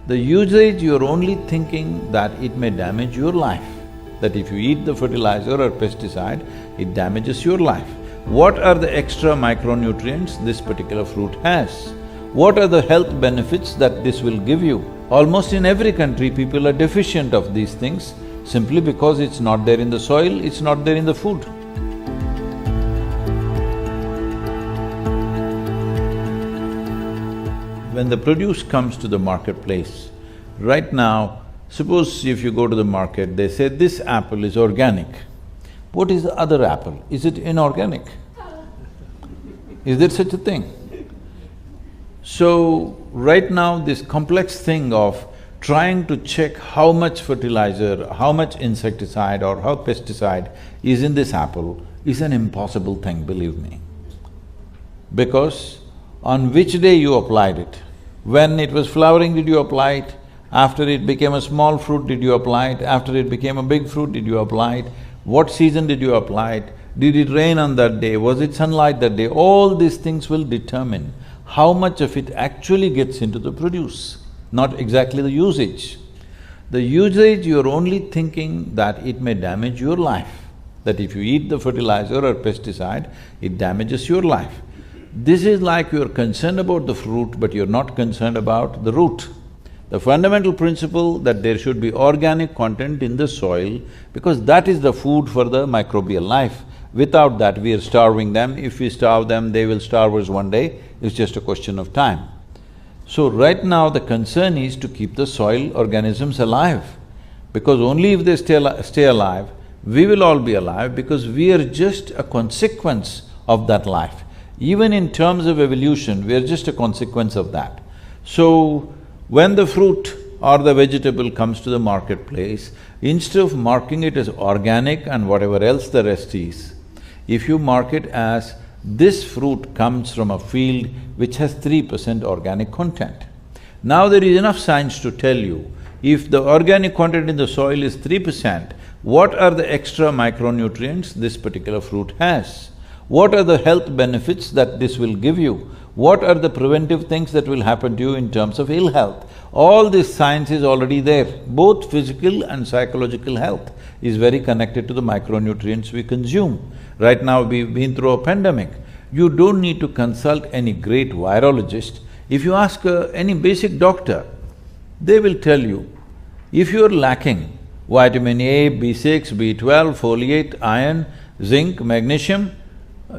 The usage, you're only thinking that it may damage your life, that if you eat the fertilizer or pesticide, it damages your life. What are the extra micronutrients this particular fruit has? What are the health benefits that this will give you? Almost in every country, people are deficient of these things simply because it's not there in the soil, it's not there in the food. When the produce comes to the marketplace, right now, suppose if you go to the market, they say, this apple is organic. What is the other apple? Is it inorganic? Is there such a thing? So, right now this complex thing of trying to check how much fertilizer, how much insecticide or how pesticide is in this apple is an impossible thing, believe me. Because on which day you applied it? When it was flowering, did you apply it? After it became a small fruit, did you apply it? After it became a big fruit, did you apply it? What season did you apply it? Did it rain on that day? Was it sunlight that day? All these things will determine how much of it actually gets into the produce, not exactly the usage. The usage, you're only thinking that it may damage your life, that if you eat the fertilizer or pesticide, it damages your life. This is like you're concerned about the fruit, but you're not concerned about the root. The fundamental principle that there should be organic content in the soil, because that is the food for the microbial life. Without that, we are starving them. If we starve them, they will starve us one day. It's just a question of time. So right now the concern is to keep the soil organisms alive, because only if they stay alive, we will all be alive, because we are just a consequence of that life. Even in terms of evolution, we are just a consequence of that. So, when the fruit or the vegetable comes to the marketplace, instead of marking it as organic and whatever else the rest is, if you mark it as this fruit comes from a field which has 3% organic content. Now there is enough science to tell you, if the organic content in the soil is 3%, what are the extra micronutrients this particular fruit has? What are the health benefits that this will give you? What are the preventive things that will happen to you in terms of ill health? All this science is already there. Both physical and psychological health is very connected to the micronutrients we consume. Right now we've been through a pandemic. You don't need to consult any great virologist. If you ask any basic doctor, they will tell you, if you're lacking vitamin A, B6, B12, folate, iron, zinc, magnesium,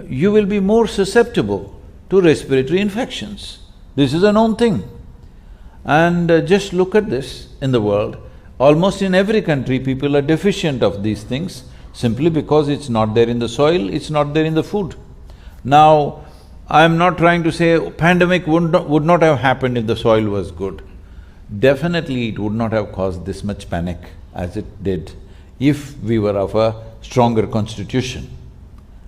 you will be more susceptible to respiratory infections. This is a known thing. And just look at this in the world, almost in every country people are deficient of these things simply because it's not there in the soil, it's not there in the food. Now, I'm not trying to say pandemic would not have happened if the soil was good. Definitely it would not have caused this much panic as it did if we were of a stronger constitution.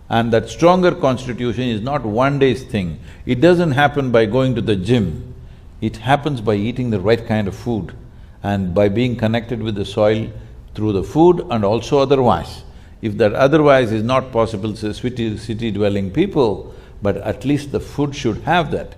And that stronger constitution is not one day's thing. It doesn't happen by going to the gym. It happens by eating the right kind of food and by being connected with the soil through the food and also otherwise. If that otherwise is not possible, say city-dwelling people, but at least the food should have that.